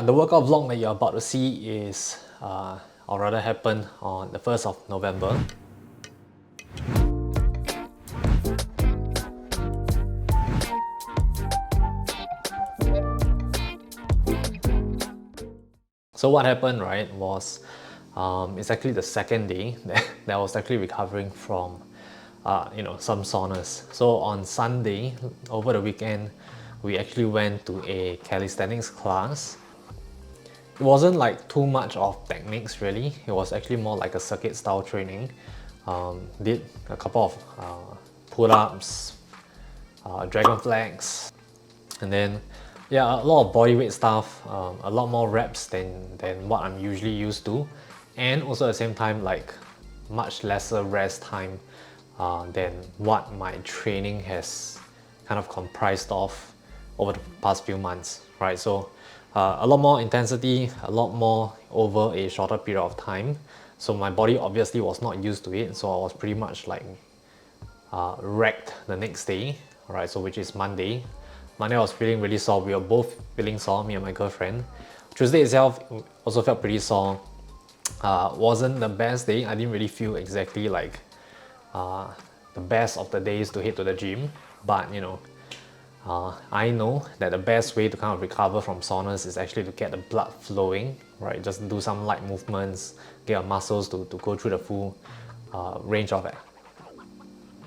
The workout vlog that you're about to see is, or rather happened on the 1st of November. So what happened, right, was it's actually the second day that I was actually recovering from some soreness. So on Sunday, over the weekend, we actually went to a calisthenics class. It wasn't like too much of techniques really, it was actually more like a circuit style training. Did a couple of pull-ups, dragon flags, and then yeah, a lot of bodyweight stuff, a lot more reps than what I'm usually used to, and also at the same time like much lesser rest time than what my training has kind of comprised of over the past few months, right? So a lot more intensity, a lot more over a shorter period of time. So my body obviously was not used to it, so I was pretty much like wrecked the next day, right? So which is Monday. Monday I was feeling really sore. We were both feeling sore, me and my girlfriend. Tuesday itself also felt pretty sore. Wasn't the best day. I didn't really feel exactly like the best of the days to head to the gym, but I know that the best way to kind of recover from soreness is actually to get the blood flowing, right? Just do some light movements, get your muscles to go through the full range of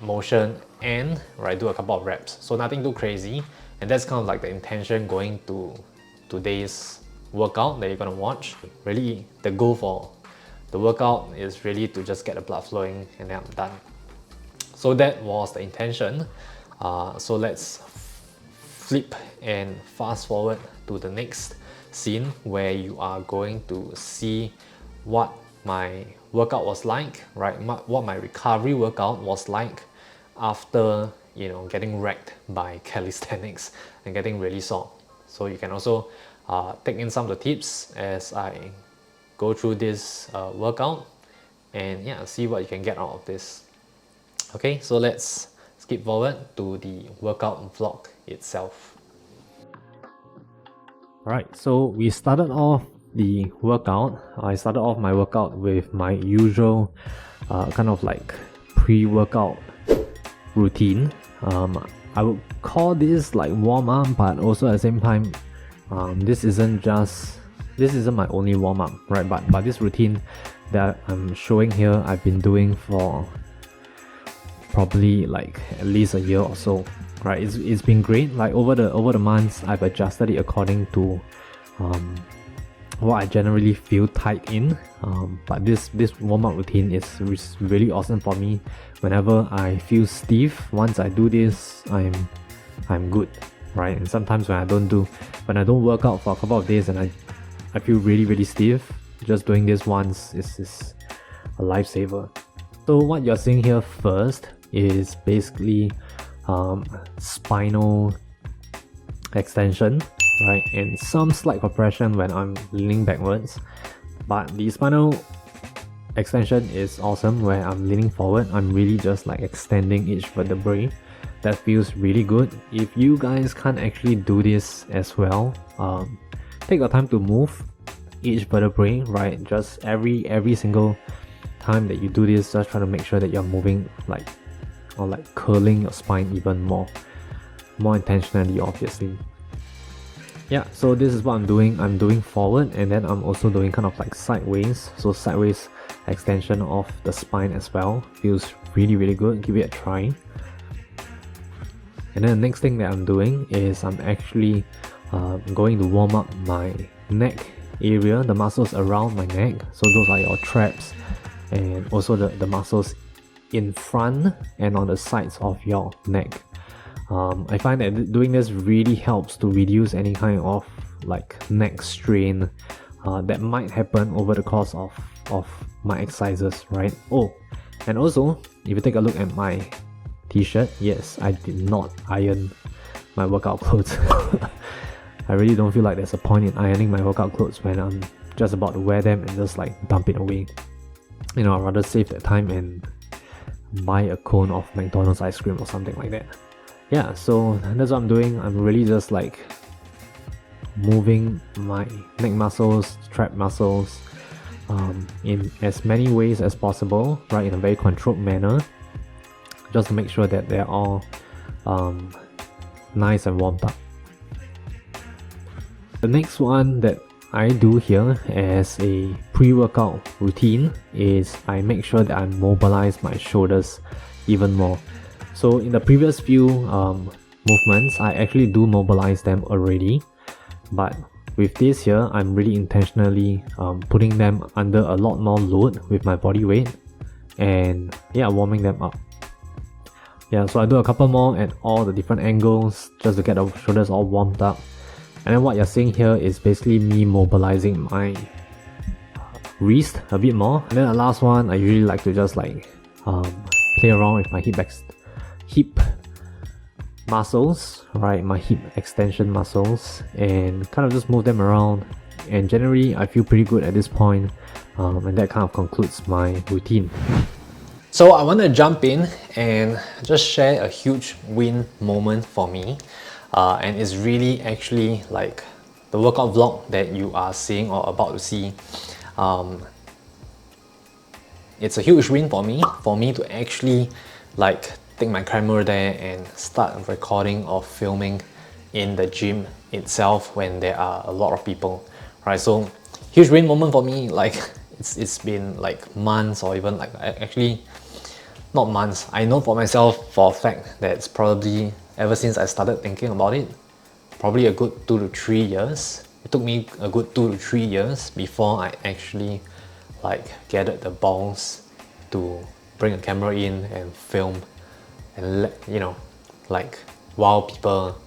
motion, and right, do a couple of reps. So nothing too crazy, and that's kind of like the intention going to today's workout that you're gonna watch. Really, the goal for the workout is really to just get the blood flowing, and then I'm done. So that was the intention. So let's flip and fast forward to the next scene where you are going to see what my workout was like, right? What my recovery workout was like after getting wrecked by calisthenics and getting really sore. So you can also take in some of the tips as I go through this workout, and yeah, see what you can get out of this. Okay, so let's skip forward to the workout vlog itself. Alright, so we started off the workout. I started off my workout with my usual kind of like pre-workout routine. I would call this like warm-up, but also at the same time, this isn't my only warm-up, right? But this routine that I'm showing here, I've been doing for probably like at least a year or so, right? It's been great. Like over the months, I've adjusted it according to what I generally feel tight in. But this warm-up routine is really awesome for me. Whenever I feel stiff, once I do this, I'm good, right? And sometimes when I don't work out for a couple of days and I feel really stiff, just doing this once is a lifesaver. So what you're seeing here first is basically spinal extension, right? And some slight compression when I'm leaning backwards. But the spinal extension is awesome where I'm leaning forward. I'm really just like extending each vertebrae. That feels really good. If you guys can't actually do this as well, take your time to move each vertebrae, right? Just every single time that you do this, just try to make sure that you're moving like curling your spine even more intentionally, obviously. Yeah, so this is what I'm doing. I'm doing forward, and then I'm also doing kind of like sideways. So sideways extension of the spine as well. Feels really good. Give it a try. And then the next thing that I'm doing is I'm actually going to warm up my neck area, the muscles around my neck. So those are your traps, and also the muscles in front and on the sides of your neck. I find that doing this really helps to reduce any kind of like neck strain that might happen over the course of my exercises, right? Oh, and also if you take a look at my t-shirt, yes, I did not iron my workout clothes. I really don't feel like there's a point in ironing my workout clothes when I'm just about to wear them and just like dump it away. I'd rather save that time and buy a cone of McDonald's ice cream or something like that. Yeah, so that's what I'm doing. I'm really just like moving my neck muscles, trap muscles in as many ways as possible, right, in a very controlled manner, just to make sure that they're all nice and warmed up. The next one that I do here as a pre-workout routine is I make sure that I mobilize my shoulders even more. So in the previous few movements, I actually do mobilize them already, but with this here, I'm really intentionally putting them under a lot more load with my body weight and yeah, warming them up. Yeah, so I do a couple more at all the different angles just to get the shoulders all warmed up. And then what you're seeing here is basically me mobilizing my wrist a bit more. And then the last one, I usually like to just like play around with my hip muscles, right, my hip extension muscles, and kind of just move them around. And generally I feel pretty good at this point, and that kind of concludes my routine. So I want to jump in and just share a huge win moment for me, and it's really actually like the workout vlog that you are seeing or about to see. It's a huge win for me to actually like take my camera there and start recording or filming in the gym itself when there are a lot of people, right? So huge win moment for me. Like it's been like months, or even like actually not months. I know for myself for a fact that it's probably ever since I started thinking about it, probably a good 2 to 3 years. It took me a good 2 to 3 years before I actually like gathered the balls to bring a camera in and film and let, you know, like while people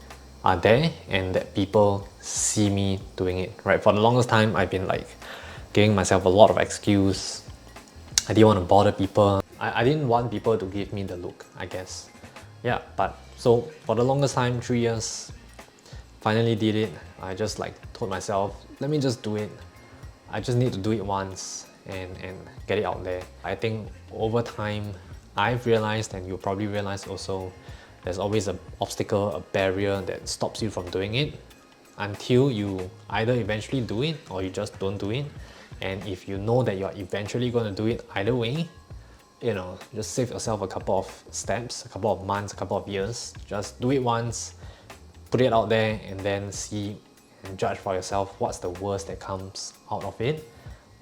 are there and that people see me doing it, right? For the longest time, I've been like giving myself a lot of excuse. I didn't want to bother people. I didn't want people to give me the look, I guess. Yeah, but so for the longest time, 3 years, finally did it. I just like told myself, let me just do it. I just need to do it once and get it out there. I think over time, I've realized, and you'll probably realize also, there's always an obstacle, a barrier that stops you from doing it until you either eventually do it or you just don't do it. And if you know that you're eventually going to do it either way, you know, just save yourself a couple of steps, a couple of months, a couple of years. Just do it once, put it out there, and then see and judge for yourself what's the worst that comes out of it.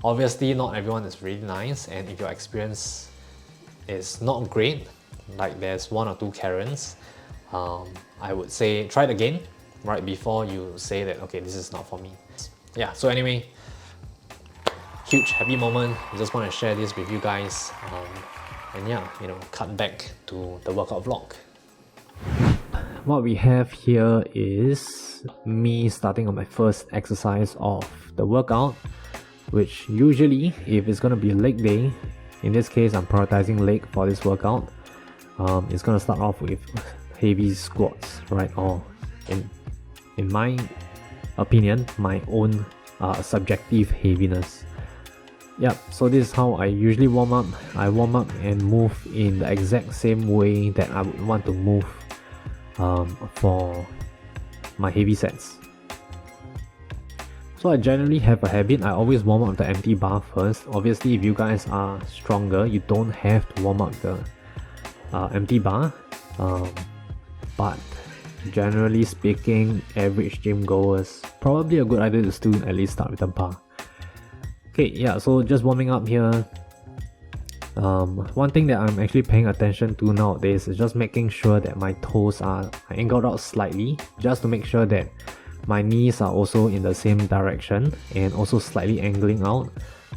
Obviously, not everyone is really nice, and if your experience is not great, like there's 1 or 2 Karens, I would say try it again right before you say that, okay, this is not for me. Yeah, so anyway, huge happy moment. I just want to share this with you guys, and yeah, you know, cut back to the workout vlog. What we have here is me starting on my first exercise of the workout, which usually, if it's going to be a leg day, in this case I'm prioritizing leg for this workout, it's going to start off with heavy squats, right? Or in my opinion, my own subjective heaviness. Yeah, so this is how I usually warm up. I warm up and move in the exact same way that I would want to move for my heavy sets. So I generally have a habit, I always warm up the empty bar first. Obviously, if you guys are stronger, you don't have to warm up the empty bar. But generally speaking, average gym goers, probably a good idea to still at least start with a bar. Okay, yeah, so just warming up here. One thing that I'm actually paying attention to nowadays is just making sure that my toes are angled out slightly, just to make sure that my knees are also in the same direction and also slightly angling out,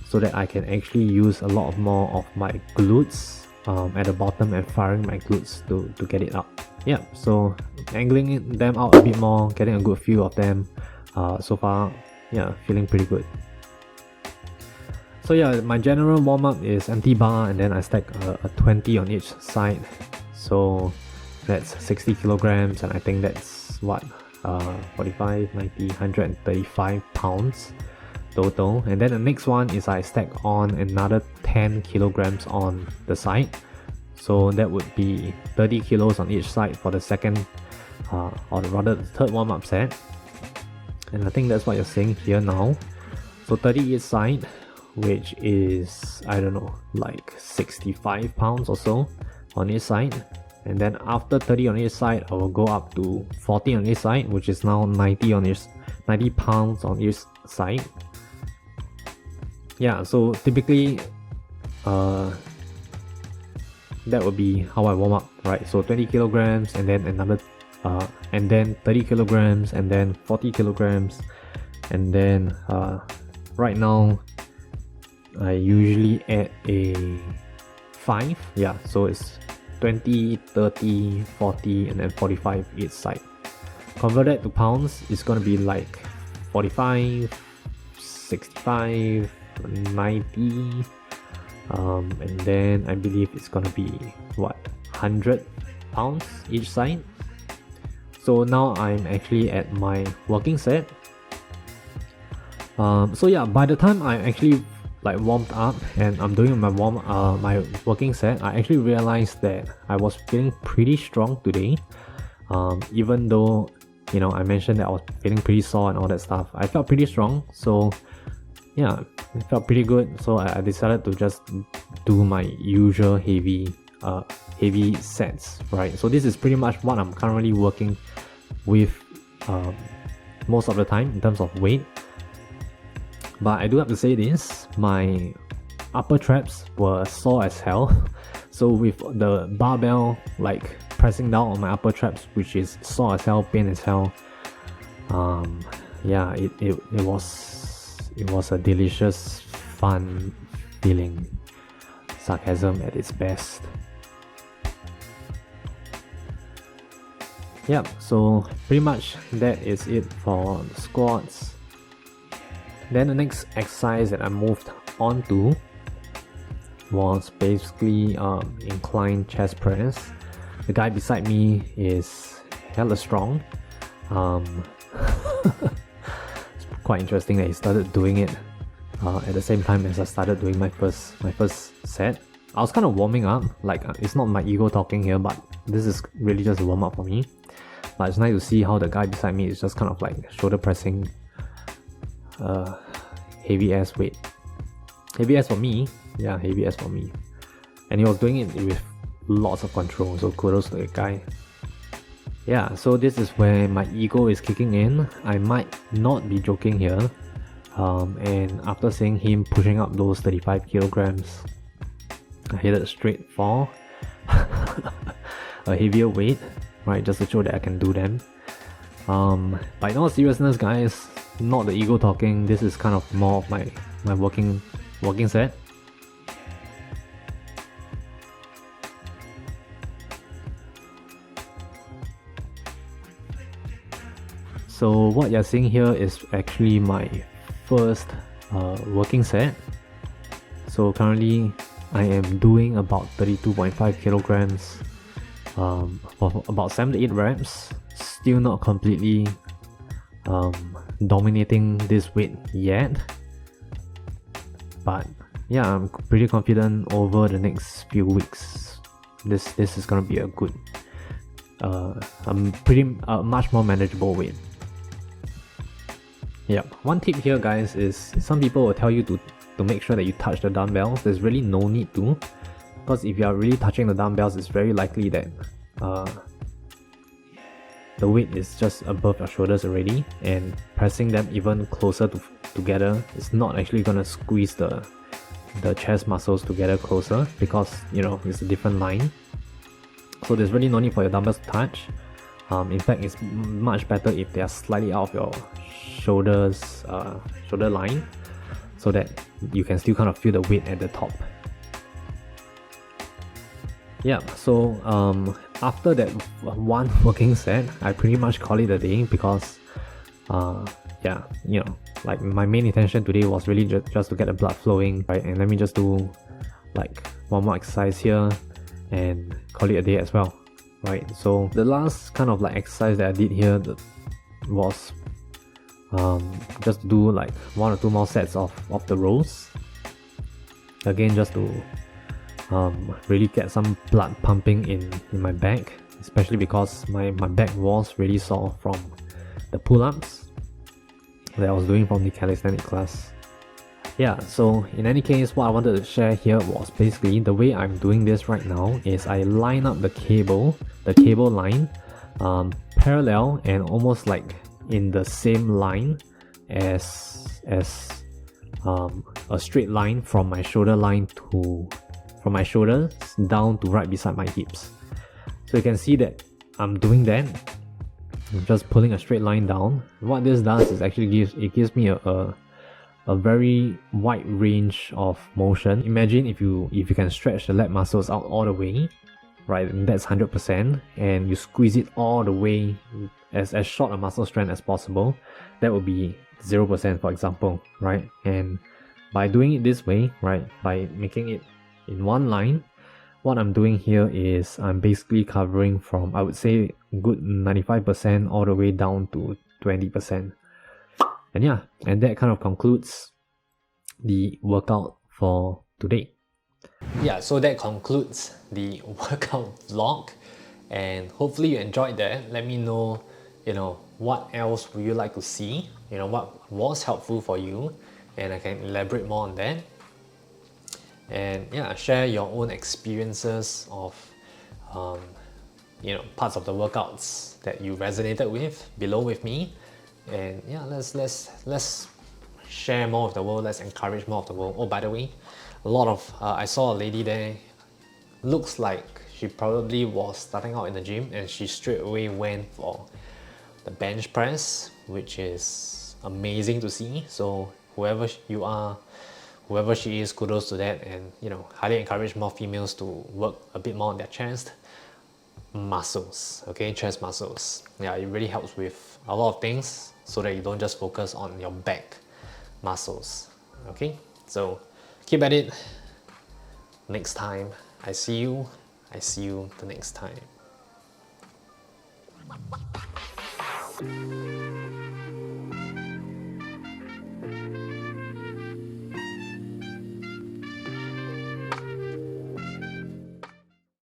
so that I can actually use a lot more of my glutes at the bottom and firing my glutes to get it up. Yeah, so angling them out a bit more, getting a good feel of them. So far, yeah, feeling pretty good. So yeah, my general warm-up is empty bar, and then I stack a 20 on each side. So that's 60 kilograms, and I think that's what, 45, 90, 135 pounds total. And then the next one is I stack on another 10 kilograms on the side. So that would be 30 kilos on each side for the second, or rather the third warm-up set. and I think that's what you're seeing here now. So 30 each side, which is, I don't know, like 65 pounds or so on each side. And then after 30 on each side, I will go up to 40 on each side, which is now 90 pounds on each side. Yeah, so typically that would be how I warm up, right? So 20 kilograms and then another and then 30 kilograms and then 40 kilograms, and then right now I usually add a 5. Yeah, so it's 20, 30, 40 and then 45 each side. Converted to pounds, it's gonna be like 45, 65, 90, and then I believe it's gonna be what, 100 pounds each side. So now I'm actually at my working set. So yeah, by the time I actually like warmed up and I'm doing my my working set, I actually realized that I was feeling pretty strong today. Even though, you know, I mentioned that I was feeling pretty sore and all that stuff, I felt pretty strong. So yeah, it felt pretty good. So I decided to just do my usual heavy sets, right? So this is pretty much what I'm currently working with most of the time in terms of weight. But I do have to say this, my upper traps were sore as hell. So with the barbell like pressing down on my upper traps, which is sore as hell, pain as hell, yeah, it was a delicious, fun feeling. Sarcasm at its best. Yep, so pretty much that is it for the squats. Then the next exercise that I moved on to was basically incline chest press. The guy beside me is hella strong. It's quite interesting that he started doing it at the same time as I started doing my first set. I was kind of warming up, like it's not my ego talking here, but this is really just a warm up for me. But it's nice to see how the guy beside me is just kind of like shoulder pressing heavy ass weight. Heavy ass for me, yeah, heavy ass for me. And he was doing it with lots of control, so kudos to the guy. Yeah, so this is where my ego is kicking in. I might not be joking here. And after seeing him pushing up those 35 kilograms, I hit a straight for a heavier weight, right, just to show that I can do them. But in all seriousness, guys, not the ego talking, this is kind of more of my working set. So what you're seeing here is actually my first working set. So currently I am doing about 32.5 kilograms for about 7 to 8 reps. Still not completely dominating this weight yet, but yeah, I'm pretty confident over the next few weeks this is gonna be a good much more manageable weight. Yeah, one tip here, guys, is some people will tell you to make sure that you touch the dumbbells. There's really no need to, because if you are really touching the dumbbells, it's very likely that the weight is just above your shoulders already, and pressing them even closer together is not actually gonna squeeze the chest muscles together closer, because, you know, it's a different line. So there's really no need for your dumbbells to touch. In fact, it's much better if they are slightly out of your shoulders, shoulder line, so that you can still kind of feel the weight at the top. Yeah, so after that one working set, I pretty much call it a day, because yeah, you know, like my main intention today was really just to get the blood flowing, right? And let me just do like one more exercise here and call it a day as well, right? So the last kind of like exercise that I did here was just to do like 1 or 2 more sets of the rows. Again, just to really get some blood pumping in my back, especially because my back was really sore from the pull-ups. that I was doing from the calisthenic class. Yeah, so in any case, what I wanted to share here was basically the way I'm doing this right now is I line up the cable line parallel and almost like in the same line as a straight line from my shoulder down to right beside my hips. So you can see that I'm doing that. I'm just pulling a straight line down. What this does is actually gives me a very wide range of motion. Imagine if you can stretch the leg muscles out all the way, right? And that's 100%, and you squeeze it all the way as short a muscle strength as possible. That would be 0%, for example, right? And by doing it this way, right, by making it in one line, what I'm doing here is I'm basically covering from, I would say, good 95% all the way down to 20%. And yeah, and that kind of concludes the workout for today. Yeah, so that concludes the workout vlog, and hopefully you enjoyed that. Let me know, what else would you like to see, what was helpful for you, and I can elaborate more on that. And yeah, share your own experiences of parts of the workouts that you resonated with below with me. And yeah, let's share more of the world, let's encourage more of the world. Oh, by the way, I saw a lady there, looks like she probably was starting out in the gym, and she straight away went for the bench press, which is amazing to see. So whoever you are, whoever she is, kudos to that. And highly encourage more females to work a bit more on their chest muscles, okay, chest muscles. Yeah, it really helps with a lot of things, so that you don't just focus on your back muscles. Okay, so keep at it. Next time I see you the next time.